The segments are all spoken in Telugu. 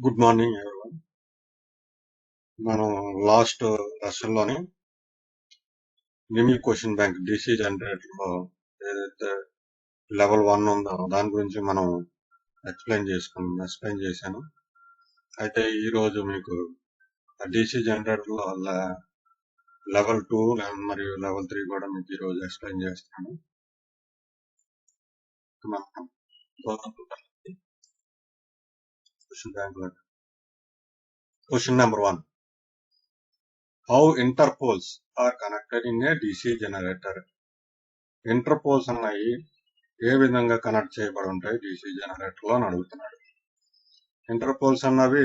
Good morning everyone. మనం లాస్ట్ లెసన్ లోని నిమి క్వశ్చన్ బ్యాంక్ డిసి జనరేటర్ లో ఏదైతే లెవెల్ 1 ఉందో దాని గురించి మనం ఎక్స్ప్లెయిన్ చేశాను. అయితే ఈ రోజు మీకు డిసి జనరేటర్ లో లెవెల్ 2 మరియు లెవెల్ 3 కూడా మీకు ఈ రోజు ఎక్స్ప్లెయిన్ చేస్తాను. మనం question bank question number 1. How interpoles are connected in a DC generator? ఇంటర్పోల్స్ అన్నాయి ఏ విధంగా కనెక్ట్ చేయబడి ఉంటాయి DC జనరేటర్ లో అని అడుగుతున్నాడు. ఇంటర్పోల్స్ అన్నవి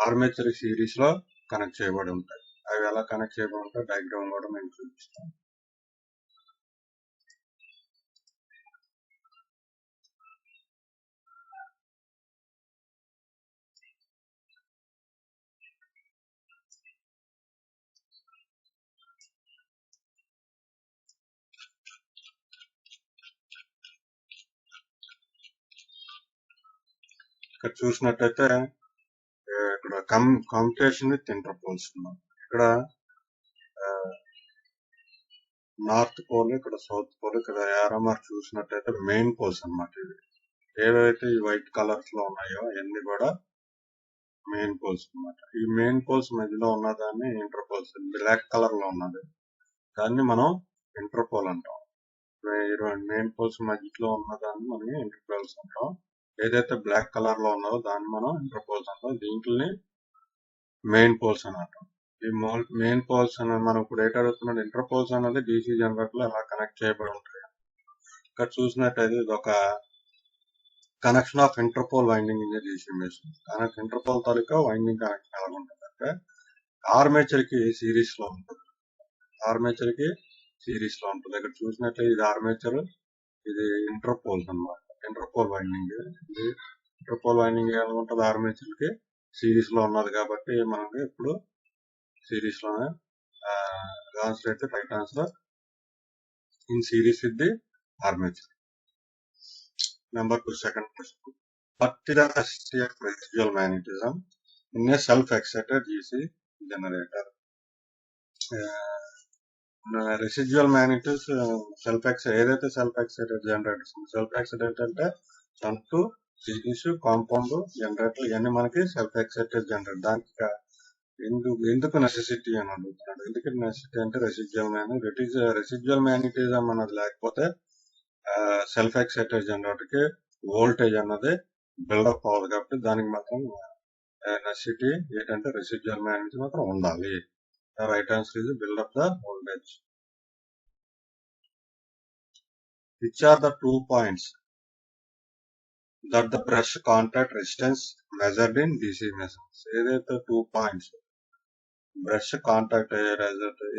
ఆర్మేచర్ సిరీస్ లో కనెక్ట్ చేయబడి ఉంటాయి. అవి ఎలా కనెక్ట్ చేయబడి ఉంటాయి డయాగ్రామ్ కూడా మేము చూపిస్తాం. ఇక్కడ చూసినట్టయితే ఇక్కడ కమ్యూనికేషన్ విత్ ఇంటర్పోల్స్ ఉన్నాం. ఇక్కడ నార్త్ పోల్, ఇక్కడ సౌత్ పోల్, ఇక్కడ ఏరోమార్క్ చూసినట్టయితే మెయిన్ పోల్స్ అన్నమాట. ఇవి ఏవైతే ఈ వైట్ కలర్స్ లో ఉన్నాయో అవన్నీ కూడా మెయిన్ పోల్స్ అన్నమాట. ఈ మెయిన్ పోల్స్ మధ్యలో ఉన్నదాన్ని ఇంటర్పోల్స్, బ్లాక్ కలర్ లో ఉన్నది దాన్ని మనం ఇంటర్పోల్ అంటాం. మెయిన్ పోల్స్ మధ్యలో ఉన్నదాన్ని మనం ఇంటర్పోల్స్ అంటాం. ఏదైతే బ్లాక్ కలర్ లో ఉన్నదో దాన్ని మనం ఇంటర్పోల్స్ అంటాం. దీంట్ని మెయిన్ పోల్స్ అని అంటాం. ఈ మెయిన్ పోల్స్ అనేది మనం ఇప్పుడు ఏంటి అడుగుతున్నాడు, ఇంటర్పోల్స్ అనేది డీసీ జనరేటర్ లో ఎలా కనెక్ట్ చేయబడి ఉంటాయి. ఇక్కడ చూసినట్టయితే ఇది ఒక connection of interpole winding in DC machine. Interpole taluka winding connection ఎలా ఉంటుంది అంటే ఆర్మేచర్ కి సిరీస్ లో ఉంటుంది. ఆర్మేచర్ కి సిరీస్ లో ఉంటుంది. ఇక్కడ చూసినట్లయితే ఇది ఆర్మేచర్, ఇది ఇంటర్పోల్స్ అన్నమాట. ఇంటర్పోల్ వైండింగ్ ఎలా ఉంటుంది, ఆర్మేచర్ కి సిరీస్ లో ఉన్నది కాబట్టి మనకి ఇప్పుడు సిరీస్ లోనే ఆన్సర్ అయితే right answer in series with the armature. Number 2, second question. What is the necessity of residual magnetism in a self-excited DC generator? Residual magnetism ఏదైతే self excited generators, self excited అంటే షంట్, సిరీస్, కాంపౌండ్ జనరేటర్ ఇవన్నీ మనకి సెల్ఫ్ ఎక్సైటెడ్ జనరేటర్. దానికి ఎందుకు నెసెసిటీ అని అడుగుతున్నాడు. ఎందుకంటే నెసెసిటీ అంటే రెసిడ్యువల్ మ్యాగ్నెటిజం అన్నది లేకపోతే సెల్ఫ్ ఎక్సైటెడ్ జనరేటర్ కి వోల్టేజ్ అన్నది బిల్డప్ అవ్వదు కాబట్టి దానికి మాత్రం నెసెసిటీ ఏంటంటే రెసిడ్యువల్ మ్యాగ్నెటిజం మాత్రం ఉండాలి. Right answer is build up the voltage. Which are the 2 points that the brush contact resistance measured in DC machines? ఏదైతే 2 పాయింట్స్ బ్రష్ కాంటాక్ట్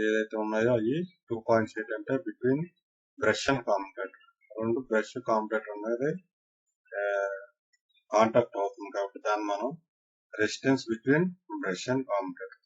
ఏదైతే ఉన్నాయో అవి 2 పాయింట్స్ ఏంటంటే బిట్వీన్ బ్రష్ అండ్ కాంటాక్ట్. రెండు బ్రష్ కాంటాక్ట్ అనేది కాంటాక్ట్ అవుతుంది కాబట్టి దాన్ని మనం resistance between brush and contact.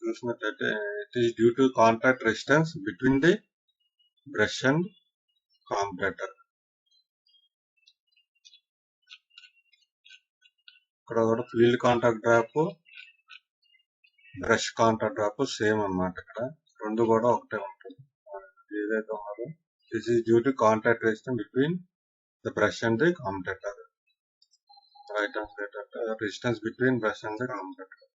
చూసినట్లయితే it is due to contact resistance between the brush and contactor. ఇక్కడ కూడా field contact drop, brush contact drop same అన్నమాట. ఇక్కడ రెండు కూడా ఒకటే ఉంటుంది. ఏదైతే ఉన్నదో this is due to contact resistance between the brush and the contactor. Right answer ఏంటంటే resistance between brush and the contractor.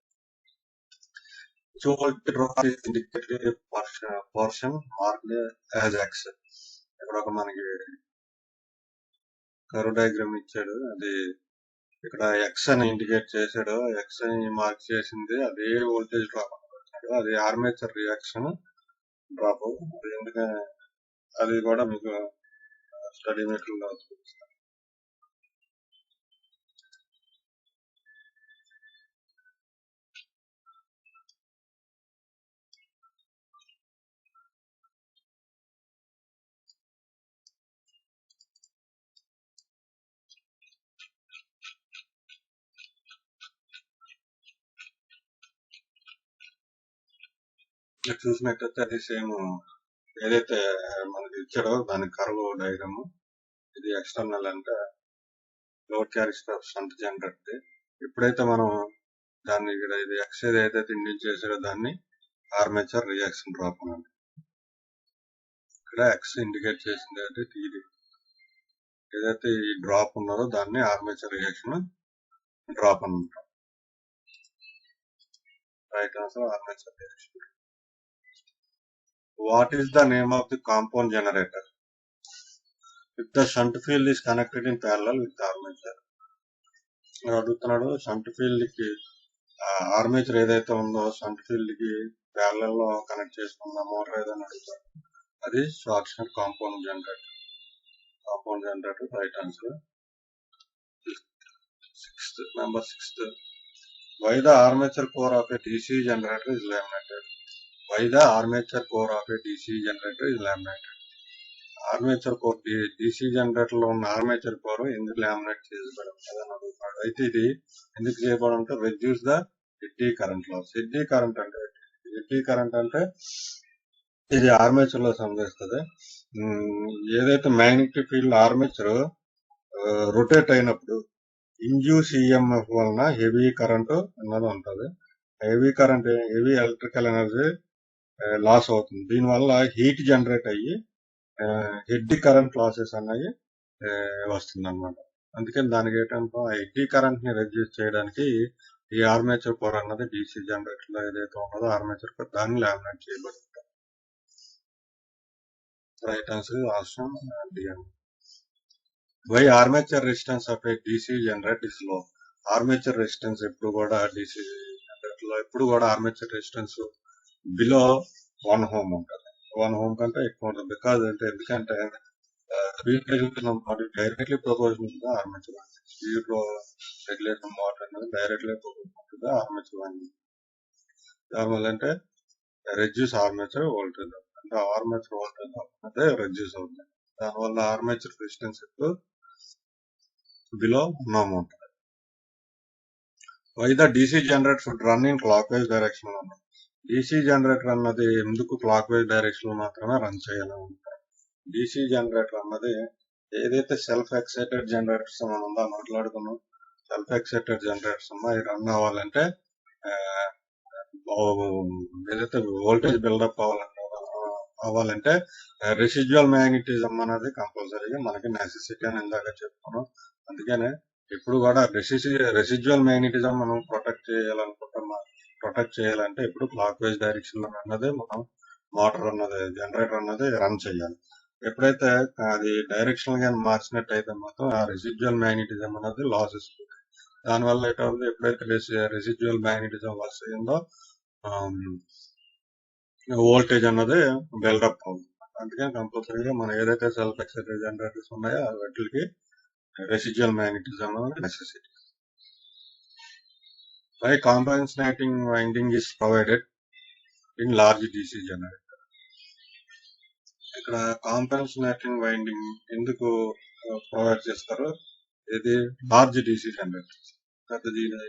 So drop is indicated portion marked as X. ఇక్కడ ఒక మనకి కర్వ్ డయాగ్రామ్ ఇచ్చాడు. అది ఇక్కడ ఎక్స్ అని ఇండికేట్ చేశాడు. ఎక్స్ అని మార్క్ చేసింది అదే వోల్టేజ్ డ్రాప్ వచ్చాడు. అది ఆర్మేచర్ రియాక్షన్ డ్రాప్. ఎందుకంటే అది కూడా మీకు స్టడీ మెటీరియల్ లో చూపిస్తాను. ఇక్కడ చూసినట్టయితే అది సేమ్ ఏదైతే మనకి ఇచ్చాడో దాని కర్వ్ డయాగ్రామ్. ఇది ఎక్స్టర్నల్ అంటే లోడ్ క్యారీ స్టంట్ జనరేటర్. ఎప్పుడైతే మనం దాన్ని ఇక్కడ ఇది ఎక్స్ ఏదైతే ఇండికేట్ చేసాడో దాన్ని ఆర్మేచర్ రియాక్షన్ డ్రాప్ అనండి. ఇక్కడ ఎక్స్ ఇండికేట్ చేసింది అంటే ఇది ఏదైతే ఈ డ్రాప్ ఉన్నదో దాన్ని ఆర్మేచర్ రియాక్షన్ డ్రాప్ అని అంటాం. Right answer armature reaction. What is the name of the compound generator if the shunt field is connected in parallel with the armature? అడుగుతున్నాడు షంట్ ఫీల్డ్ కి ఆర్మేచర్ ఏదైతే ఉందో షంట్ ఫీల్డ్ కి ప్యారలల్ లో కనెక్ట్ చేసుకున్న మోటార్ ఏదైనా అడుగుతాడు. అది short shunt compound generator. Compound generator right answer. Number 6. Why the armature core of a DC generator is laminated? Why the armature core of a DC generator is laminated? Armature core DC generator లో ఉన్న ఆర్మేచర్ కోర్ ఎందుకు లామినేట్ చేయబడి ఉంటుందని అడుగుతాడు. అయితే ఇది ఎందుకు చేయబడి ఉంటే reduce the eddy current loss. Eddy current అంటే ఇది ఆర్మేచర్ లో సంభవిస్తుంది. ఏదైతే మ్యాగ్నెటిక్ ఫీల్డ్ ఆర్మేచర్ రొటేట్ అయినప్పుడు ఇండ్యూస్ ఈఎంఎఫ్ వలన హెవీ కరెంట్ అన్నది ఉంటుంది. హెవీ ఎలక్ట్రికల్ ఎనర్జీ లాస్ అవుతుంది. దీనివల్ల హీట్ జనరేట్ అయ్యి ఎడ్డీ కరెంట్ లాసెస్ అన్నవి వస్తుంది అనమాట. అందుకని దానికి ఏంటంటే ఆ ఎడ్డీ కరెంట్ ని రెడ్యూస్ చేయడానికి ఈ ఆర్మేచర్ కోర్ అన్నది DC జనరేటర్ లో ఏదైతే ఉన్నదో ఆర్మేచర్ కోర్ దాన్ని లామినేట్ చేయబడి ఉంటుంది. Right answer option D. Why armature resistance of a DC generator is low. Armature resistance ఎప్పుడు కూడా DC జనరేటర్ లో ఎప్పుడు కూడా ఆర్మేచర్ రెసిస్టెన్స్ బిలో 1 ohm ఉంటుంది. 1 ohm కంటే ఎక్కువ ఉంటుంది. బికాజ్ ఎందుకంటే speed regulation motor directly proportional గా ఆర్మేచర్ స్పీడ్ రెగ్యులేషన్ మోటార్ అనేది డైరెక్ట్లీ ప్రపోర్షనల్ గా ఆర్మేచర్ వైండింగ్. దానివల్ల అంటే రెడ్యూస్ ఆర్మేచర్ వోల్టేజ్ అంటే ఆర్మేచర్ వోల్టేజ్ అనేది రెడ్యూస్ అవుతుంది. దానివల్ల ఆర్మేచర్ రెసిస్టెన్స్ ఎప్పుడు బిలో 1 ohm ఉంటుంది. Why the DC generator should run in clockwise direction అన్నది. DC జనరేటర్ అన్నది ఎందుకు క్లాక్ వైజ్ డైరెక్షన్ లో మాత్రమే రన్ చేయాలని ఉంటారు. DC జనరేటర్ అన్నది ఏదైతే సెల్ఫ్ ఎక్సైటెడ్ జనరేటర్స్ మనం మాట్లాడుకున్నాం, సెల్ఫ్ ఎక్సైటెడ్ జనరేటర్స్ అవి రన్ అవ్వాలంటే ఏదైతే వోల్టేజ్ బిల్డప్ అవ్వాలంటే రెసిడ్యువల్ మ్యాగ్నెటిజం అనేది కంపల్సరీగా మనకి నెసెసిటీ అని ఇందాక చెప్పుకున్నాం. అందుకనే ఎప్పుడు కూడా రెసిడ్యువల్ మ్యాగ్నెటిజం మనం ప్రొటెక్ట్ చేయాలంటే ఇప్పుడు క్లాక్ వైజ్ డైరెక్షన్ లో అన్నది మనం మోటార్ అన్నది జనరేటర్ అన్నది రన్ చేయాలి. ఎప్పుడైతే అది డైరెక్షన్ గా మార్చినట్టయితే మాత్రం ఆ రెసిడ్యువల్ మ్యాగ్నెటిజం అనేది లాస్ ఇస్తుంది. దానివల్ల ఏంటంటే ఎప్పుడైతే రెసిడ్యువల్ మ్యాగ్నెటిజం లాస్ అయిందో వోల్టేజ్ అన్నది బిల్డప్ అవుతుంది. అందుకని కంపల్సరీగా మనం ఏదైతే సెల్ఫ్ ఎక్సైటెడ్ జనరేటర్స్ ఉన్నాయో వాటికి రెసిడ్యువల్ మ్యాగ్నెటిజం అనేది necessity. Why compensating winding is provided in large DC generator? ఇక్కడ కాంపెన్సేటింగ్ వైండింగ్ ఎందుకు ప్రొవైడ్ చేస్తారు? ఇది లార్జ్ DC జనరేటర్, పెద్ద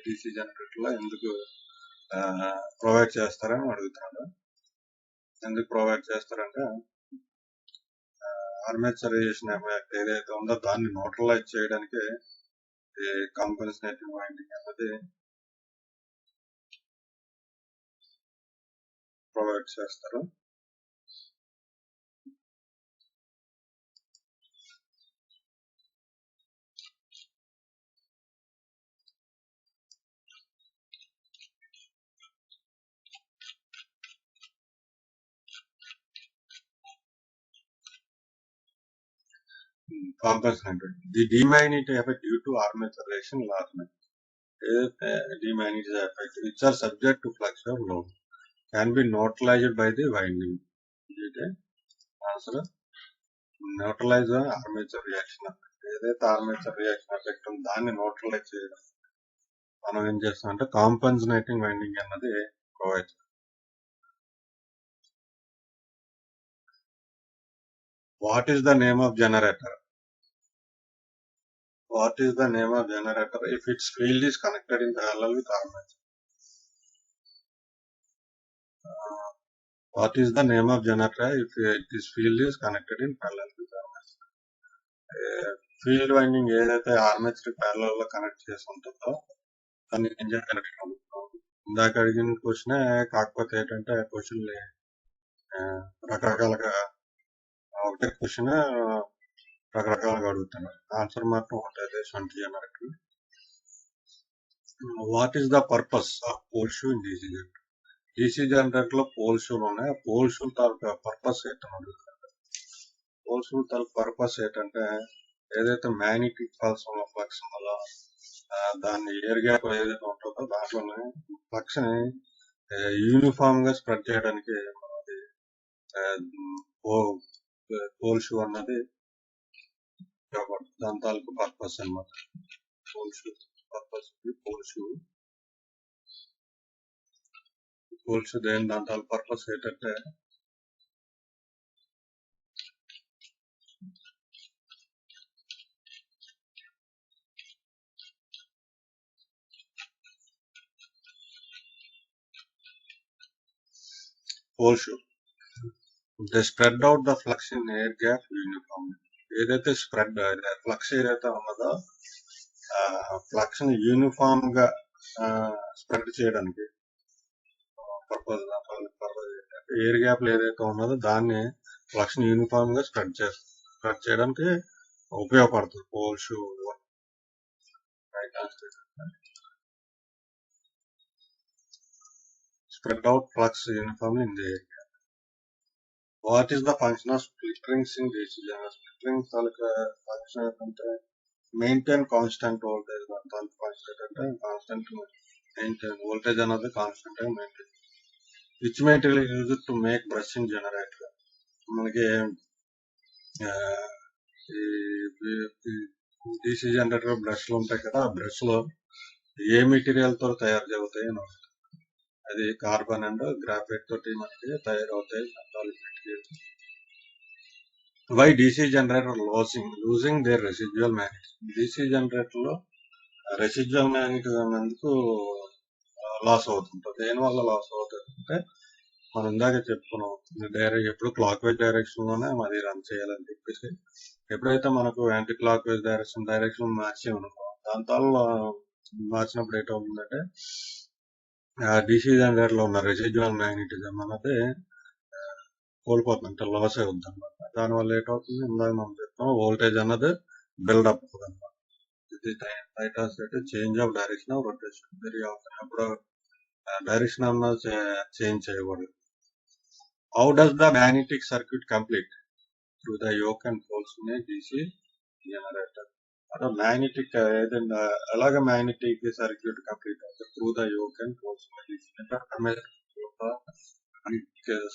DC జనరేటర్ లో ఎందుకు ప్రొవైడ్ చేస్తారని అడుగుతున్నాడు. ఎందుకు ప్రొవైడ్ చేస్తారంటే ఆర్మేచర్ ఎఫెక్ట్ ఏదైతే ఉందో దాన్ని న్యూట్రలైజ్ చేయడానికి కాంపెన్సేటింగ్ వైండింగ్ అనేది ప్రొవైడ్ చేస్తారు. Compensated. The demagnetization effect due to armature reaction largeness. Demagnetization effect which are subject to flux or load can be neutralized by the winding. Answer neutralize armature reaction. ఏదైతే ఆర్మేచర్ రియాక్షన్ ఎఫెక్ట్ ఉందో దాన్ని న్యూట్రలైజ్ చేయడం మనం ఏం చేస్తామంటే కాంపెన్సేటింగ్ వైండింగ్ అన్నది ప్రొవైడ్ చేస్తాం. What is the name of generator? What is the name of generator if its field is connected in parallel with armature? What is the name of generator if this field is connected in parallel with armature? Field winding ఏదైతే ఆర్మేచర్ ప్యారలల్ లో కనెక్ట్ చేసి ఉంటుందో దాన్ని జనరేటర్ అనుకుంటాం. ఇందాక అడిగిన క్వశ్చనే, కాకపోతే ఏంటంటే క్వశ్చన్ రకరకాలుగా ఒకటే క్వశ్చన్ రకరకాలుగా అడుగుతున్నారు. ఆన్సర్ మాత్రం ఒకటే, shunt generator. What is the purpose of poll shoe in DC generator? DC generator లో పోల్ షూలు ఉన్నాయి. ఆ పోల్ షూ తాలూకా పర్పస్ ఏంటంటే, పోల్ షూ తాలూకా పర్పస్ ఏంటంటే ఏదైతే మ్యాగ్నెటిక్ ఫ్లక్స్ వల్ల దాన్ని ఎయిర్ గ్యాప్ ఏదైతే ఉంటుందో దాంట్లోనే ఫ్లక్స్ ని యూనిఫామ్ గా స్ప్రెడ్ చేయడానికి పోల్ షూ అన్నది దాని తాలూకు పర్పస్ అన్నమాట. Pole shoe purpose pole shoe దేని దాని తాలూకు పర్పస్ ఏంటంటే pole shoe they spread out the flux in air gap uniform. ఏదైతే స్ప్రెడ్ ఫ్లక్స్ ఏదైతే ఉన్నదో ఫ్లక్స్ ని యూనిఫామ్ గా స్ప్రెడ్ చేయడానికి పర్పస్ ఎయిర్ గ్యాప్ ఏదైతే ఉన్నదో దాన్ని ఫ్లక్స్ ని యూనిఫామ్ గా స్ప్రెడ్ చేయడానికి ఉపయోగపడుతుంది pole shoe. spread out flux uniformly in the area. What is the function of split rings in DC generator? Split rings function అంటే maintain constant voltage. Constant maintain voltage another constant maintain. Which material is used to make brushing generator? మనకి DC generator బ్రష్ లు ఉంటాయి కదా, ఆ బ్రష్ లో ఏ మెటీరియల్ తో తయారు అవుతాయి అని, అది కార్బన్ అండ్ గ్రాఫైట్ తోటి మనకి తయారవుతాయి. Why DC generator losing their residual magnetism? DC generator లో రెసిడ్యువల్ మ్యాగ్నెటిజం ఎందుకు లాస్ అవుతుంటుంది? దేని వల్ల లాస్ అవుతుంది అంటే, మనం ఇందాక చెప్పుకున్నాం, ఎప్పుడు క్లాక్ వైజ్ డైరెక్షన్ లోనే అది రన్ చేయాలని చెప్పేసి. ఎప్పుడైతే మనకు యాంటీ క్లాక్ వైజ్ డైరెక్షన్ మార్చామనుకో, దాంతో మార్చినప్పుడు ఏంటవుతుందంటే డీసీ జనరేటర్ లో ఉన్న రెసిడ్యువల్ మ్యాగ్నెటిజం అన్నది కోల్పోతుంది, అంటే లాస్ అవుతుంది అనమాట. దానివల్ల ఏంటవుతుంది, ఇందాక మనం చెప్తాం, వోల్టేజ్ అన్నది బిల్డప్ అవుతుంది అనమాట. ఇది change of direction of rotation. Very often ఎప్పుడు డైరెక్షన్ అన్నది చేంజ్ చేయకూడదు. How does the magnetic circuit complete? Through the yoke and poles in DC generator. అంటే మ్యాగ్నెటిక్ ఏదైనా ఎలాగ మ్యాగ్నెటిక్ సర్క్యూట్ కంప్లీట్ అవుతుంది? Through the yoke and poles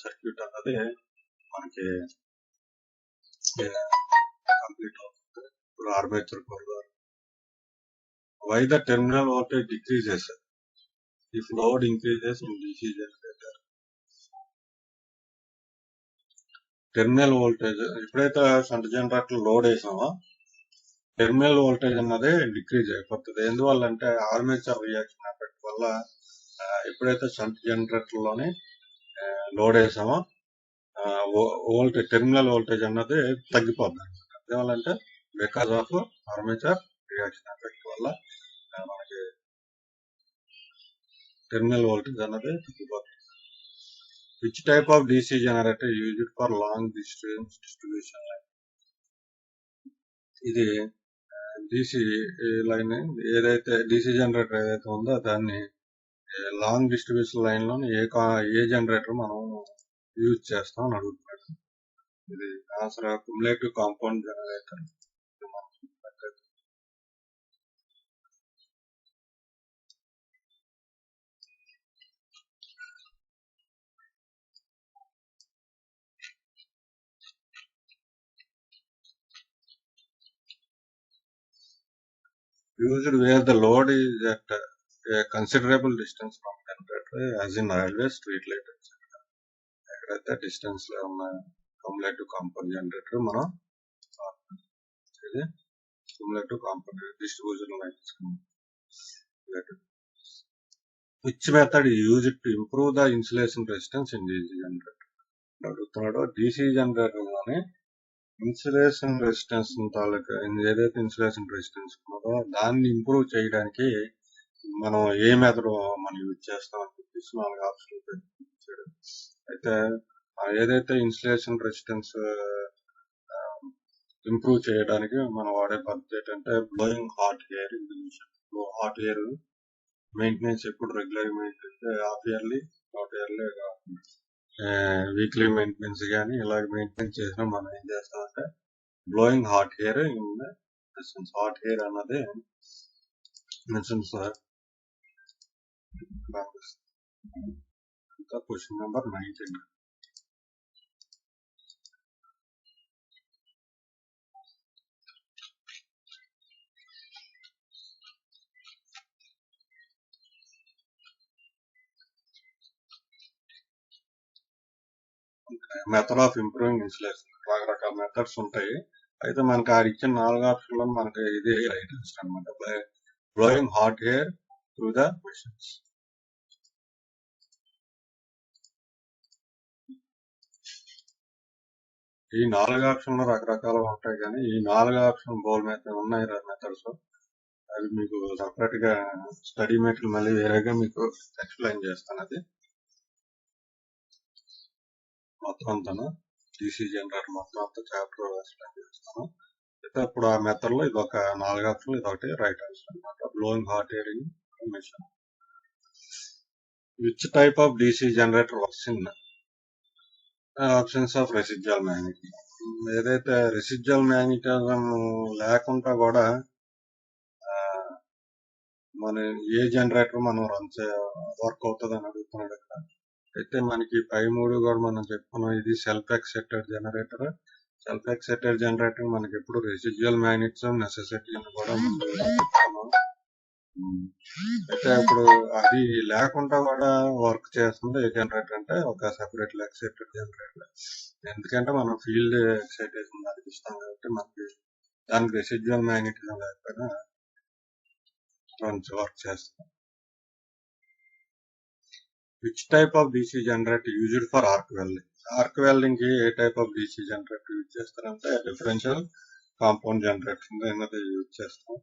circuit అన్నది మనకి కంప్లీట్ అవుతుంది. ఇప్పుడు armature core why the terminal voltage decreases if load increases in DC generator? Terminal voltage ఎప్పుడైతే షంట్ జనరేటర్ లోడ్ వేసామో టెర్మినల్ వోల్టేజ్ అన్నది డిక్రీజ్ అయిపోతుంది. ఎందువల్ల అంటే ఆర్మేచర్ రియాక్షన్ ఎఫెక్ట్ వల్ల ఎప్పుడైతే షంట్ జనరేటర్ లోని లోడ్ వేసామో టెర్మినల్ వోల్టేజ్ అన్నది తగ్గిపోద్ది అనమాట. ఎందువల్లంటే because of armature reaction effect వల్ల మనకి టెర్మినల్ వోల్టేజ్ అన్నది తగ్గిపోతుంది. Which type of DC generator used for long distance distribution line? ఇది డీసీ లైన్ ఏదైతే డీసీ జనరేటర్ ఏదైతే ఉందో దాన్ని లాంగ్ డిస్ట్రిబ్యూషన్ లైన్ లో ఏ జనరేటర్ మనం యూజ్ చేస్తాం అని అడుగుతున్నాడు. ఇది answer cumulative compound generator. Used where the load is at a considerable distance from generator, as in railway, street light, etc. ఎక్కడైతే డిస్టెన్స్ లో ఉన్న క్యుములేటివ్ కాంపౌండ్ జనరేటర్ మనం ఇది cumulative compound distribution lines. Which method is used to improve the insulation resistance in DC generator? అడుగుతున్నాడు DC జనరేటర్ లోనే ఇన్సులేషన్ రెసిస్టెన్స్ తాలూకా ఏదైతే ఇన్సులేషన్ రెసిస్టెన్స్ ఉన్నదో దాన్ని ఇంప్రూవ్ చేయడానికి మనం ఏ మెథడ్ మనం యూజ్ చేస్తాం అని చెప్పేసి 4 ఆప్షన్లు ఇచ్చాడు. అయితే ఏదైతే ఇన్సులేషన్ రెసిస్టెన్స్ ఇంప్రూవ్ చేయడానికి మనం వాడే పద్ధతి ఏంటంటే blowing hot air injection. Hot air maintenance ఎప్పుడు regular maintenance hot yearly weekly maintenance కానీ ఇలాగ మెయింటెనెన్స్ చేసినా మనం ఏం చేస్తామంటే blowing hot air in hot air అన్నది mentions question number 19. Method of improving insulation రకరకాల మెథడ్స్ ఉంటాయి. అయితే మనకి ఇచ్చిన 4 ఆప్షన్లో మనకి ఇది రైట్ ఆన్సర్ అనమాట. Blowing hot air through the machines. ఈ 4 ఆప్షన్లు రకరకాలు ఉంటాయి కానీ ఈ 4 ఆప్షన్ బౌల్ ఉన్నాయి మెథడ్స్. అవి మీకు సపరేట్ గా స్టడీ మెటీరియల్ మళ్ళీ వేరేగా మీకు ఎక్స్ప్లెయిన్ చేస్తాను. అది మొత్తం అంతా DC జనరేటర్ మొత్తం అంతా చాప్టర్ ఎక్స్ప్లెయిన్ చేస్తాను. అయితే ఇప్పుడు ఆ మెథడ్ లో ఇది ఒక 4 ఆప్షన్లు ఇదొకటి రైట్ ఆన్సర్ అనమాట. Blowing hot air in machine. Which type of DC generator works in options of residual magnetism. ఏదైతే రెసిడ్యువల్ మ్యాగ్నెటిజం లేకుండా కూడా మన ఏ జనరేటర్ మనం వర్క్ అవుతుంది అని అడుగుతున్నాడు ఇక్కడ. అయితే మనకి పై 3 కూడా మనం చెప్పుకున్నాం. ఇది self excited generator. Self excited generator మనకి ఎప్పుడు రెసిడ్యువల్ మ్యాగ్నెటిజం నెసెసిటీ అని కూడా చెప్పుకున్నాం. అయితే ఇప్పుడు అది లేకుండా కూడా వర్క్ చేస్తుంది ఏ జనరేటర్ అంటే ఒక సెపరేట్ ఎక్సైటెడ్ జనరేటర్. ఎందుకంటే మనం ఫీల్డ్ ఎక్సైటేషన్ దానికి ఇస్తాం కాబట్టి మనకి దానికి రెసిడ్యువల్ మ్యాగ్నెటిజం లేకపోయినా వర్క్ చేస్తాం. Which type of DC generator used for arc welding. Arc welding కి ఏ type of DC generator use చేస్తారంటే డిఫరెన్షియల్ కాంపౌండ్ జనరేటర్ అనేది యూజ్ చేస్తాం.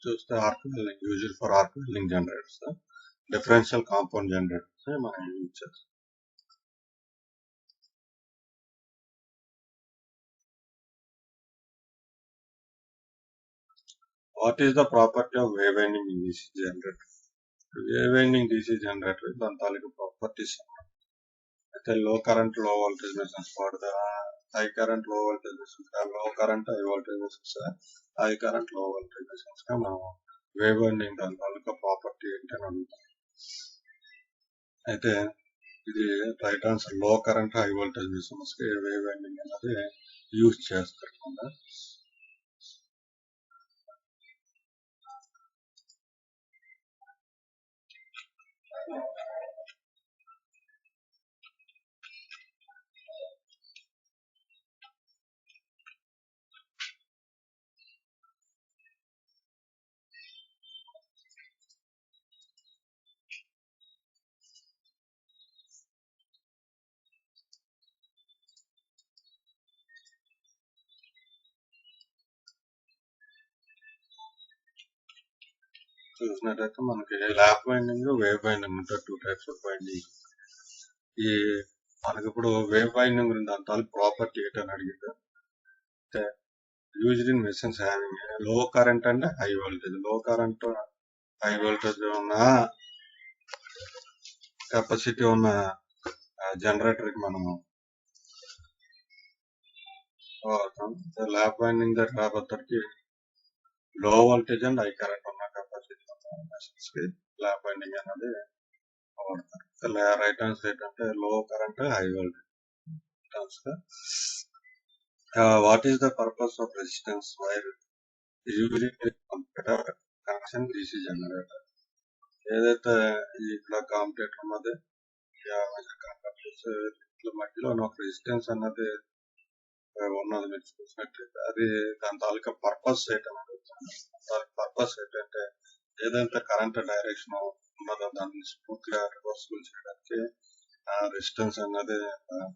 చూస్తే arc welding used for arc welding generators, differential compound generators మనం యూజ్ చేస్తాం. What is the property of wave winding in DC generator. Wave winding DC generator దాని తాలూకు ప్రాపర్టీస్. అయితే low current low voltage machines వాడదా, high current low voltage machines, లో current high voltage machines, high current low voltage machines గా మనం వేవ్ వైండింగ్ దాని తాలూకా ప్రాపర్టీ ఏంటని అడుగుతాం. అయితే ఇది రైట్ ఆన్సర్. లో కరెంట్ హై వోల్టేజ్ మెషిన్స్ కి వేవ్ వైండింగ్ అనేది యూజ్ చేస్తారు. చూసినట్టయితే మనకి ల్యాప్ వైండింగ్, వేవ్ వైండింగ్ ఉంటాయి. 2 టైప్స్ ఆఫ్ వైండింగ్. ఈ మనకి ఇప్పుడు వేవ్ వైండింగ్ గురించి దాని ప్రాపర్టీ ఏంటని అడిగితే యూజ్డ్ ఇన్ మెషిన్స్ హ్యావింగ్ లో కరెంట్ అండ్ హై వోల్టేజ్. లో కరెంట్ హై వోల్టేజ్ ఉన్న కెపాసిటీ ఉన్న జనరేటర్ కి మనము వాడతాం. ల్యాప్ వైండింగ్ దగ్గర రాబోతరికి లో వోల్టేజ్ అండ్ హై కరెంట్ ఉన్న కెపాసిటీ ఉన్న మెషిన్స్ కి ల్యాప్ వైండింగ్ అనేది వాడతారు. రైట్ హ్యాండ్ సైడ్ అంటే లో current high voltage. What is the purpose of resistance wire using connection DC generator? ఏదైతే ఇట్లా కాంపిటేటర్ ఉన్నది ఇట్లా మధ్యలో ఒక రెసిస్టెన్స్ అన్నది ఉన్నది మీరు చూసినట్లయితే అది దాని తాలూకా పర్పస్ ఏంటంటే పర్పస్ ఏంటంటే ఏదైతే కరెంట్ డైరెక్షన్ ఉన్నదో దాన్ని స్మూత్ గా రివర్సిబుల్ చేయడానికి రెసిస్టెన్స్ అన్నది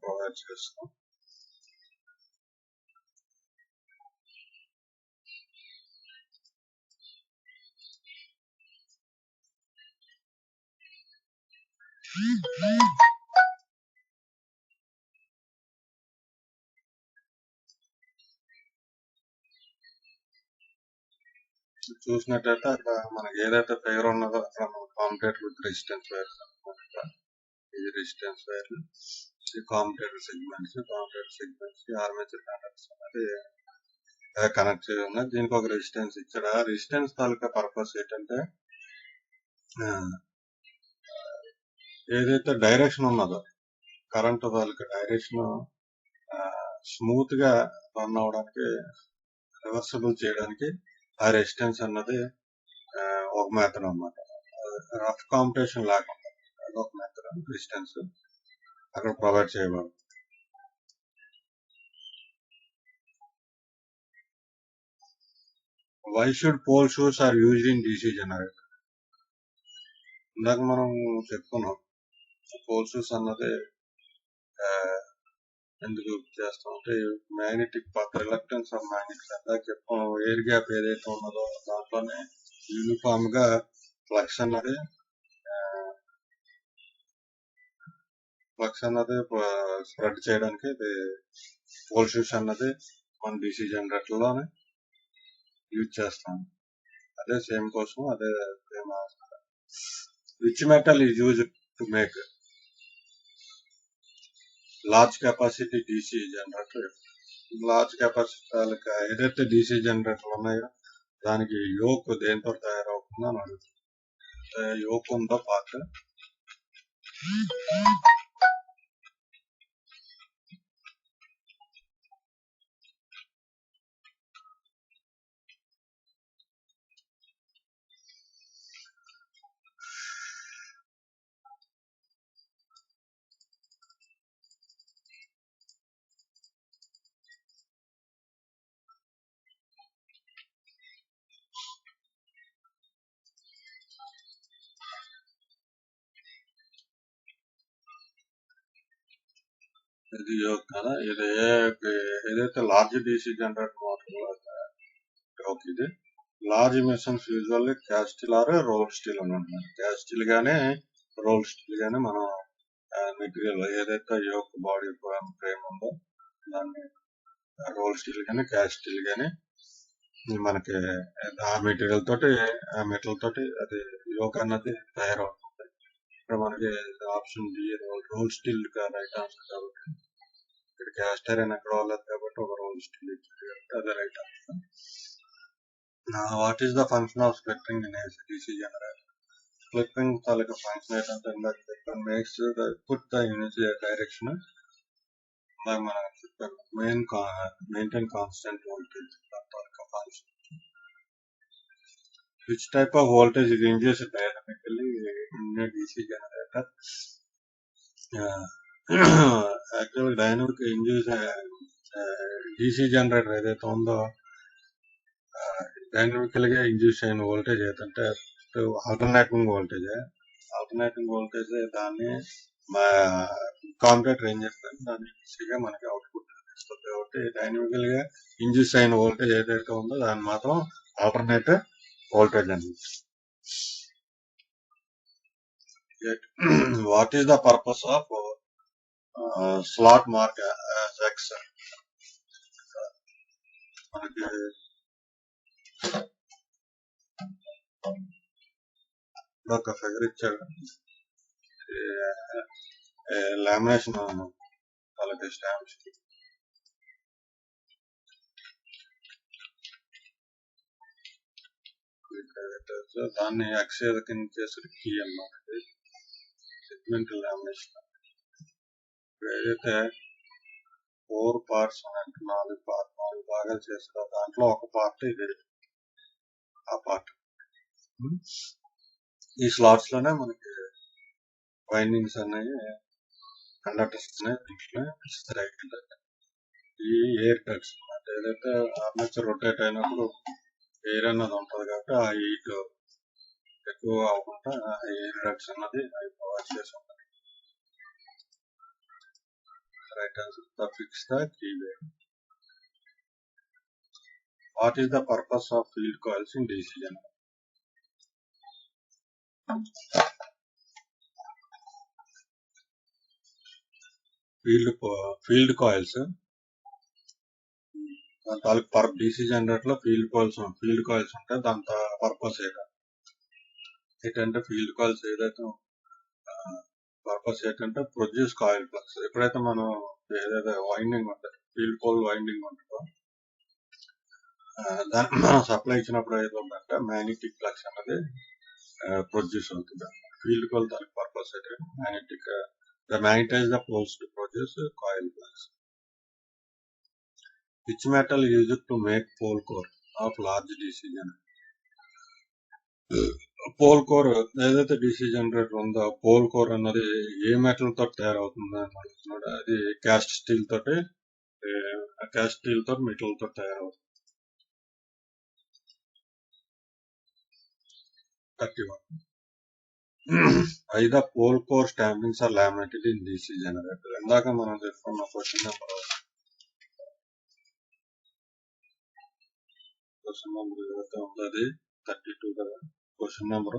ప్రొవైడ్ చేస్తాం. చూసినట్టయితే అక్కడ మనకి ఏదైతే ఫిగర్ ఉన్నదో అక్కడ కాంపిటేటర్ విత్ రెసిస్టెన్స్ వైర్, ఇది రెసిస్టెన్స్ వైర్, ఈ కాంపిటేటర్ సెగ్మెంట్స్ ఆర్మేచర్ కండక్టర్స్ అనేది కనెక్ట్ చేసి ఉన్నాయి. దీనికి ఒక రెసిస్టెన్స్ ఇచ్చాడు. ఆ రెసిస్టెన్స్ తాలూకా పర్పస్ ఏంటంటే ఏదైతే డైరెక్షన్ ఉన్నదో కరెంట్ తాలూకా డైరెక్షన్ స్మూత్ గా రన్ అవడానికి రివర్సిబుల్ చేయడానికి ఆ రెసిస్టెన్స్ అన్నది ఒక మెథడ్ అన్నమాట. రఫ్ కాంపిటేషన్ లేకుండా అదొక మెథడ్ రెసిస్టెన్స్ అక్కడ ప్రొవైడ్ చేయబడుతుంది. Why should pole shoes are used in DC generator? ఇందాక మనం చెప్పుకున్నాం పోల్ షూస్ అన్నది ఎందుకు యూజ్ చేస్తాం అంటే magnetic path reluctance of magnetic అందాక చెప్పుకున్నాం. ఎయిర్ గ్యాప్ ఏదైతే ఉన్నదో దాంట్లోనే యూనిఫామ్ గా ఫ్లక్స్ అన్నది స్ప్రెడ్ చేయడానికి ఇది పోల్ షూస్ అన్నది మన డీసీ జనరేటర్ లోనే యూజ్ చేస్తాం. అదే సేమ్ కోసం అదే same. Which metal is use to make large capacity DC generator? Large capacity ఏదైతే డీసీ జనరేటర్ ఉన్నాయో దానికి యోక్ దేంతో తయారవుతుందో అని అడుగుతుంది. యోక్ ఉందో పార్ట్ ఇది యోక్ కదా. ఇది ఏదైతే లార్జ్ డీసీ జనరేటర్ యోక్ ఇది. Large machines usually cast steel or roll steel అని ఉంటుంది. క్యాస్ట్ స్టీల్ గానే రోల్ స్టీల్ గానే మనం మెటీరియల్ ఏదైతే యోక్ బాడీ ఫ్రేమ్ ఉందో దాన్ని రోల్ స్టీల్ గానీ క్యాస్ట్ స్టీల్ గానీ మనకి ఆ మెటీరియల్ తోటి అది యోక్ అన్నది తయారవుతుంది. ఇక్కడ మనకి option D roll steel right answer కాబట్టి ఇక్కడ క్యాస్ట్ ఐరన్ ఎక్కడ వాళ్ళదు కాబట్టి ఒక రోల్ స్టీల్ ఇచ్చింది కాబట్టి అదే right answer. What is the function of split ring in DC generator? Split ring తాలూకా ఫంక్షన్ ఏంటంటే మేక్స్ పుట్ ద డైరెక్షన్ మనం మెయింటైన్ కాన్స్టెంట్ వోల్టేజ్ తాలూకా function. Which type of voltage is induced dynamically in a DC generator? Actually, dynamic induce DC generator ఏదైతే ఉందో డైనమికల్ గా ఇండ్యూస్ అయిన వోల్టేజ్ ఏదంటే ఆల్టర్నేటింగ్ వోల్టేజ్ దాన్ని కాంపిటేటర్ ఏం చేస్తుంది దాన్ని ఈజీగా మనకి అవుట్పుట్ ఇస్తుంది. కాబట్టి డైనమికల్ గా ఇండ్యూస్ అయిన వోల్టేజ్ ఏదైతే ఉందో దాన్ని మాత్రం alternate voltage and what is the purpose of slot mark as X? మనకి ఒక ఫిగర్ ఇచ్చాడు. లామినేషన్ అలాగే స్టాంప్స్ దాన్ని ఎక్స్ కింద చేసి కీ అన్నమాట. సెగ్మెంటల్ లామినేషన్ ఏదైతే 4 parts అంటే 4 భాగాలు చేస్తారో దాంట్లో ఒక పార్ట్ ఇది, ఆ పార్ట్ ఈ స్లాట్స్ లోనే మనకి వైండింగ్స్ అనేవి కండక్టర్స్ దీంట్లో ఇస్తాయి. ఈ ఎయిర్ టక్స్ అంటే ఏదైతే ఆర్మేచర్ రొటేట్ అయినప్పుడు ఎయిర్ అన్నది ఉంటుంది కాబట్టి ఆ హీట్ ఎక్కువ అవ్వకుండా ఎయిర్ డక్ట్స్ అన్నది అవి ప్రొవైడ్ చేసి ఉంటుంది. Right answer fix the keyway. What is the purpose of field coils in DC generator? Field coils దాని DC జనరేటర్ లో ఫీల్డ్ కాయిల్స్ ఉంటాయి. దాని పర్పస్ ఏంటంటే ఫీల్డ్ కాయిల్స్ ఏదైతే పర్పస్ ఏంటంటే ప్రొడ్యూస్ కాయిల్ ఫ్లక్స్. ఎప్పుడైతే మనం ఏదైతే వైండింగ్ ఉంటుంది, ఫీల్డ్ పోల్ వైండింగ్ ఉంటుందో దానికి మనం సప్లై ఇచ్చినప్పుడు ఏదంటే మ్యాగ్నెటిక్ ఫ్లక్స్ అనేది ప్రొడ్యూస్ అవుతుంది. ఫీల్డ్ పోల్ దానికి పర్పస్ అయితే magnetic magnetize the poles to produce coil flux. Which metal used to make pole core of large DC generator? Pole core ఏదైతే DC జనరేటర్ ఉందో పోల్ కోర్ అన్నది ఏ మెటల్ తో తయారవుతుంది అని అడుగుతున్నాడు. అది క్యాస్ట్ స్టీల్ తోటి మెటల్ తో తయారవుతుంది. 31. Why the pole core stampings are laminated in DC generator? ఇందాక మనం చెప్పుకున్న క్వశ్చన్ నెంబర్ ఏదైతే ఉందో అది 32 కదా. క్వశ్చన్ నెంబర్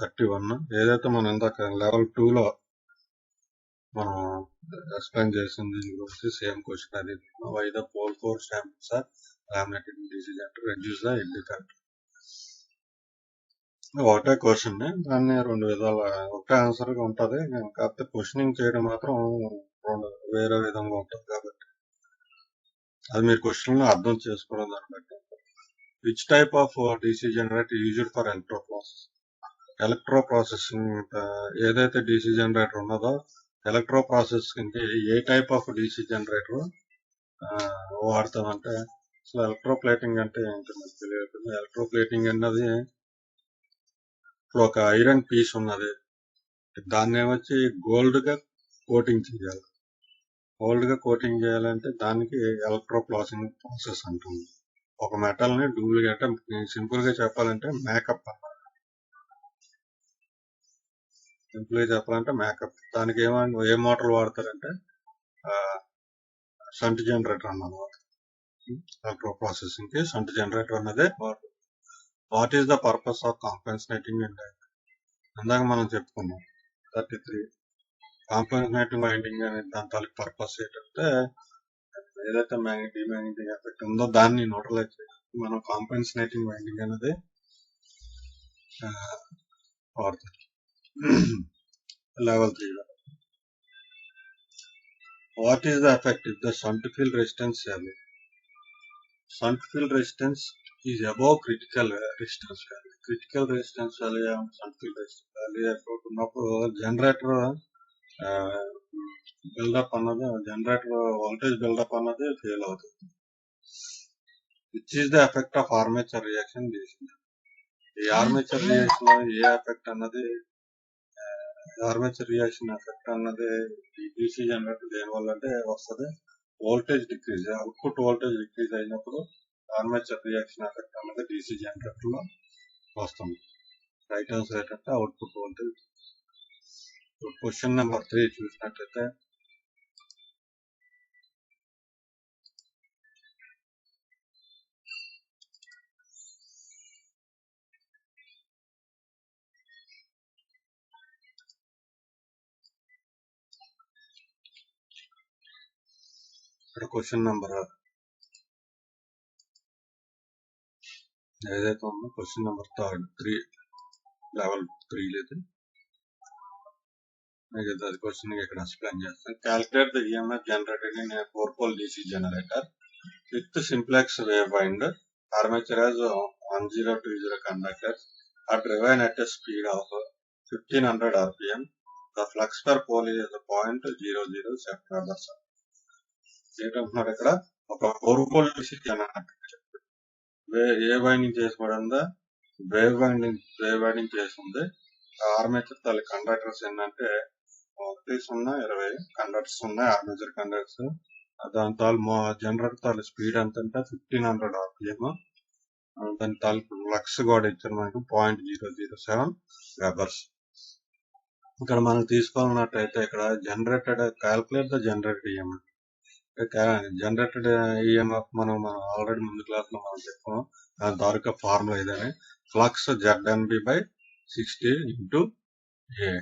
31 ఏదైతే మనం ఇందాక లెవెల్ 2 లో మనం ఎక్స్ప్లెయిన్ చేసింది గురించి సేమ్ క్వశ్చన్ అది. Why the pole core stampings are laminated in DC generator reduce the eddy current. ఒకటే క్వశ్చన్, దాన్ని 2 విధాల ఒకటే ఆన్సర్ గా ఉంటది. కాకపోతే క్వశ్చనింగ్ చేయడం మాత్రం వేరే విధంగా ఉంటుంది కాబట్టి అది మీరు క్వశ్చన్ అర్థం చేసుకోవడం దాన్ని బట్టి. Which type of DC generator used for electro processing? ఏదైతే DC జనరేటర్ ఉన్నదో ఎలక్ట్రో ప్రాసెసింగ్ కి ఏ టైప్ ఆఫ్ DC జనరేటర్ వాడతామంటే, అసలు ఎలక్ట్రో ప్లేటింగ్ అంటే ఏంటో నాకు తెలియదు. ఎలక్ట్రో ప్లేటింగ్ అన్నది ఇప్పుడు ఒక ఐరన్ పీస్ ఉన్నది, దాన్ని ఏమొచ్చి గోల్డ్ గా కోటింగ్ చేయాలి. గోల్డ్ గా కోటింగ్ చేయాలంటే దానికి ఎలక్ట్రో ప్లాసింగ్ ప్రాసెస్ అంటుంది. ఒక మెటల్ ని డూప్లికేట్, సింపుల్ గా చెప్పాలంటే మేకప్ అన్నమాట. సింపుల్ గా చెప్పాలంటే మేకప్. దానికి ఏ మోటార్ వాడతారంటే సంట్ జనరేటర్ అన్నమాట. ఎలక్ట్రో ప్రాసెసింగ్ కి సంట్ జనరేటర్ అన్నదే వాడతారు. What is the purpose of compensating and అందాక మనం చెప్పుకున్నాం 33. కాంపెన్సేటింగ్ వైండింగ్ అనే దాని తాలూకు పర్పస్ ఏంటంటే ఏదైతే డిమాగ్నెటిక్ ఎఫెక్ట్ ఉందో దాన్ని న్యూట్రలైజ్ చేయడానికి మనం కాంపెన్సేటింగ్ వైండింగ్ అనేది వాడతాం. లెవెల్ 3 లో what is the effect if the shunt field resistance is above critical resistance value. Critical resistance value shunt field resistance value ఎక్కువ ఉన్నప్పుడు జనరేటర్ బిల్డప్ అన్నది వోల్టేజ్ బిల్డప్ అన్నది ఫెయిల్ అవుతుంది. Which is the effect of armature reaction DC? ఈ ఆర్మేచర్ రియాక్షన్ ఏ ఎఫెక్ట్ అన్నది ఆర్మేచర్ రియాక్షన్ ఎఫెక్ట్ అన్నది DC జనరేటర్ దేనివల్ల అంటే వస్తుంది, voltage decrease, output voltage decrease అయినప్పుడు ఆర్మేచర్ రియాక్షన్ ఎఫెక్ట్ అన్నది DC జనరేటర్ లో వస్తుంది. రైట్ ఆన్సర్ ఏంటంటే అవుట్పుట్ వోల్టేజ్. క్వశ్చన్ నెంబర్ 3 చూసినట్లయితే ఇక్కడ క్వశ్చన్ నెంబర్ ఏదైతే ఉందో క్వశ్చన్ నెంబర్ 3 లెవెల్ 3 లేదు అది క్వశ్చన్ ఇక్కడ ఎక్స్ప్లెయిన్ చేస్తాను. Calculate the EMF generated in a 4-pole DC generator with simplex wave winder. Armature has 1020 conductors. are driven at a speed of 1500 rpm. The flux per pole is 0.007 webers. ఏంటంటున్నారు ఇక్కడ ఒక 4 పోల్ DC జనరేటర్ ఏ వైండింగ్ చేసుకోవడంలో వేవ్ వైండింగ్ చేస్తుంది. ఆర్మేచర్ తాలూ కండక్టర్స్ ఏంటంటే 1 0 20 కండక్టర్స్ ఉన్నాయి, ఆర్మేచర్ కండక్టర్స్. దాని తాలూ జనరేటర్ తాలూ స్పీడ్ ఎంత అంటే 1500 rpm. దాని తాలూకు ఫ్లక్స్ కూడా ఇచ్చారు మనకు 0.007 వెబర్స్. ఇక్కడ మనం తీసుకోవాలన్నట్టయితే ఇక్కడ generated calculate the generated EMF. Generated EMF మనం ఆల్రెడీ ముందు క్లాస్ లో మనం చెప్పుకున్నాం. దాని తాలూకా ఫార్ములా ఇదని ఫ్లక్స్ ZNB/60 ఇంటూ ఏ.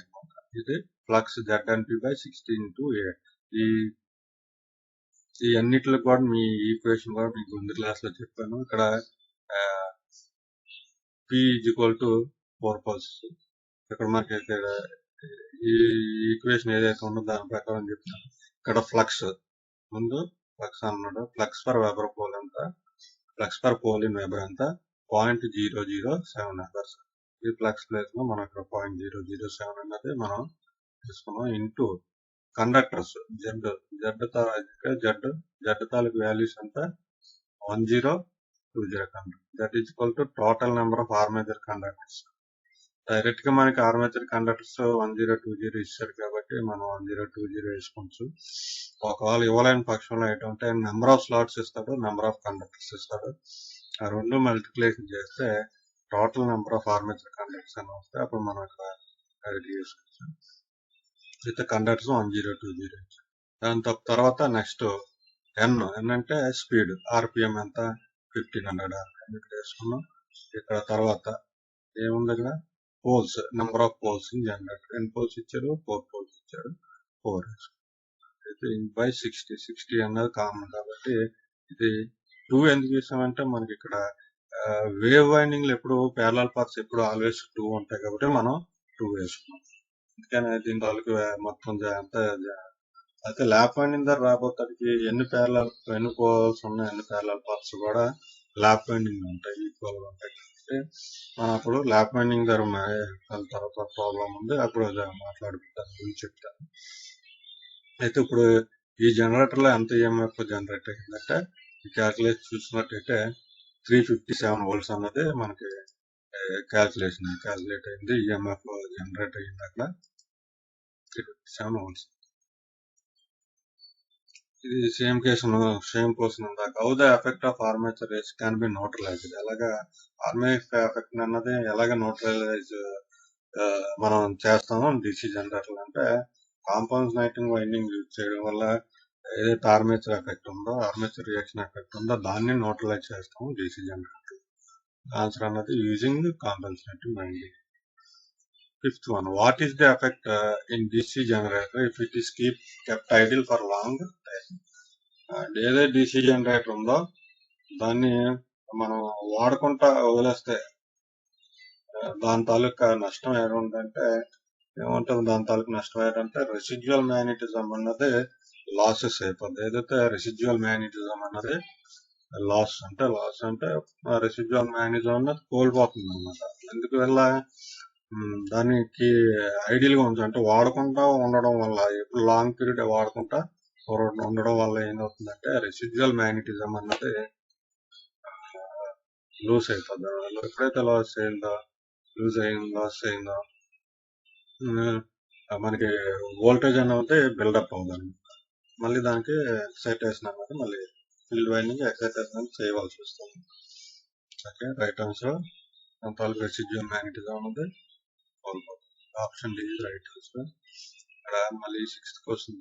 ఇది ఫ్లక్స్ ZNB/60 ఇంటూ ఏ. ఈ అన్నిటిలో కూడా మీ ఈక్వేషన్ కూడా మీకు ముందు క్లాస్ లో చెప్పాను. ఇక్కడ P = 4 poles. ఇక్కడ మనకి ఈ ఈక్వేషన్ ఏదైతే ఉందో దాని ప్రకారం చెప్తాను. ఇక్కడ ఫ్లక్స్ ముందు ఫ్లక్స్ అన్నాడు. ఫ్లక్స్ పర్ వెబర్ పోల్ ఎంత, flux per pole in weber ఎంత 0.007 వెబర్స్. ఈ ఫ్లక్స్ ప్లేస్ లో మనం ఇక్కడ 0.007 అన్నది మనం తీసుకున్నాం. ఇంటూ కండక్టర్స్ జడ్ తాలూకు వాల్యూస్ ఎంత 1020 conductor. That is equal to total number of armature conductors. Direct గా మనకి ఆర్మేచర్ కండక్టర్స్ 1020 ఇచ్చాడు కాబట్టి మనం 1020 వేసుకోవచ్చు. ఒకవేళ ఇవ్వలేని పక్షంలో ఏంటంటే నెంబర్ ఆఫ్ స్లాట్స్ ఇస్తాడు, నెంబర్ ఆఫ్ కండక్టర్స్ ఇస్తాడు. ఆ రెండు మల్టిప్లికేషన్ చేస్తే total number of armature conductors అని వస్తే అప్పుడు మనం ఇక్కడ రెడీ చేసుకోవచ్చు. అయితే కండక్టర్స్ 1020. దాని తర్వాత నెక్స్ట్ ఎన్ అంటే స్పీడ్, ఆర్పిఎం ఎంత 1500 rpm ఇక్కడ వేసుకున్నాం. ఇక్కడ తర్వాత ఏముంది ఇక్కడ poles, number of poles in generator. ఎన్ని పోల్స్ ఇచ్చారు 4 పోల్స్ ఇచ్చారు, 4 అయితే బై 60 అన్నది కామన్ కాబట్టి ఇది 2 ఎందుకు ఇస్తామంటే మనకి ఇక్కడ వేవ్ వైండింగ్ ఎప్పుడు ప్యారలల్ పాత్స్ ఎప్పుడు ఆల్వేస్ 2 ఉంటాయి కాబట్టి మనం 2 వేసుకున్నాం. అందుకని దీని తాలూకు మొత్తం అయితే ల్యాప్ వైండింగ్ ధర రాబోతానికి ఎన్ని పోల్స్ ఉన్నాయి, ఎన్ని ప్యారలల్ పాత్స్ కూడా ల్యాప్ వైండింగ్ ఉంటాయి, ఈక్వల్ గా ఉంటాయి. కాబట్టి మనం అప్పుడు ల్యాప్ వైండింగ్ ధర దాని తర్వాత ప్రాబ్లం ఉంది, అప్పుడు మాట్లాడుకుంటాను గురించి చెప్తాను. అయితే ఇప్పుడు ఈ జనరేటర్ లో ఎంత ఈఎంఎఫ్ జనరేట్ అయిందంటే క్యాల్కులేట్ చూసినట్టయితే 357 volts అన్నది మనకి క్యాల్కులేట్ అయింది. ఈఎంఎఫ్ జనరేట్ అయింది అక్కడ 357 volts. ఇది సేమ్ క్వశ్చన్ ఉందాక. How the effect of armature race can be neutralised. ఎలాగా ఆర్మేచర్ ఎఫెక్ట్ అన్నది ఎలాగ న్యూట్రలైజ్ మనం చేస్తాము డిసి జనరేటర్ అంటే కాంపౌండ్ నైటింగ్ వైండింగ్ యూజ్ చేయడం వల్ల ఏదైతే ఆర్మేచర్ ఎఫెక్ట్ ఉందో, ఆర్మేచర్ రియాక్షన్ ఎఫెక్ట్ ఉందో దాన్ని న్యూట్రలైజ్ చేస్తాము డిసి జనరేటర్. ఆన్సర్ అన్నది using compensating winding. Fifth one, what is the effect in DC generator if it is kept idle for long time? ఏదైతే DC జనరేటర్ ఉందో దాన్ని మనం వాడుకుంటా వదిలేస్తే దాని తాలూకా నష్టం ఏముందంటే దాని తాలూకు నష్టం ఏంటంటే రెసిడ్యువల్ మ్యాగ్నెటిజం అన్నది లాసెస్ అయిపోద్ది. ఏదైతే రెసిడ్యువల్ మ్యాగ్నెటిజం అన్నది లాస్ అంటే రెసిడ్యువల్ మ్యాగ్నెటిజం అన్నది కోల్పోతుంది అన్నమాట. ఎందువల్ల దానికి ఐడియల్ గా ఉంది అంటే వాడకుండా ఉండడం వల్ల, ఇప్పుడు లాంగ్ పీరియడ్ వాడకుండా ఉండడం వల్ల ఏమవుతుందంటే రెసిడ్యువల్ మ్యాగ్నెటిజం అన్నది లూజ్ అయిపోద్ది. ఎప్పుడైతే లాస్ అయిందో మనకి వోల్టేజ్ అనేది బిల్డప్ అవుతుంది. మళ్ళీ దానికి ఎక్సైటేషన్ అన్నది మళ్ళీ ఫీల్డ్ వైండింగ్ ఎక్సైటేషన్ చేయవలసి వస్తుంది. ఓకే, రైట్ ఆన్సర్ అంతవరకు రెసిడ్యువల్ మ్యాగ్నెటిజం అన్నది ఆప్షన్ డి రైట్ ఆన్సర్. ఇక్కడ మళ్ళీ 6th క్వశ్చన్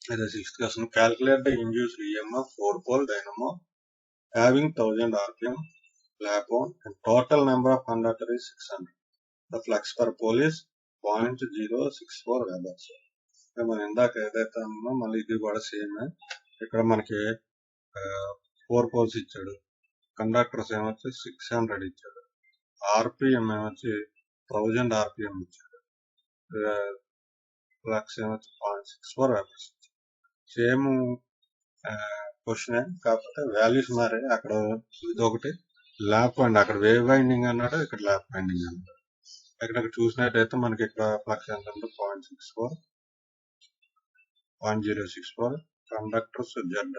అయితే 6th question calculate the induced EMF 4 pole dynamo having 1000 rpm lap on and total number of conductor is 600. The flux per pole is 0.064 webers. మనం ఇందాక ఏదైతే అన్నా మళ్ళీ ఇది కూడా సేమ్. ఇక్కడ మనకి 4 poles ఇచ్చాడు, కండక్టర్స్ ఏమొచ్చి 600 ఇచ్చాడు, ఆర్పిఎం ఏమొచ్చి 1000 rpm ఇచ్చాడు, ఫ్లక్స్ ఏమొచ్చి 0.64 వెబర్స్. సేమ్ క్వశ్చన్ కాకపోతే వాల్యూస్ మారే. అక్కడ ఇది ఒకటి, ల్యాప్ అండి, అక్కడ వేవ్ వైండింగ్ అన్నాడు, ఇక్కడ ల్యాప్ వైండింగ్ అన్నాడు. ఇక్కడ చూసినట్టయితే మనకి ఇక్కడ ఫ్లక్స్ ఎంత అంటే 0.64 కండక్టర్స్ జెడ్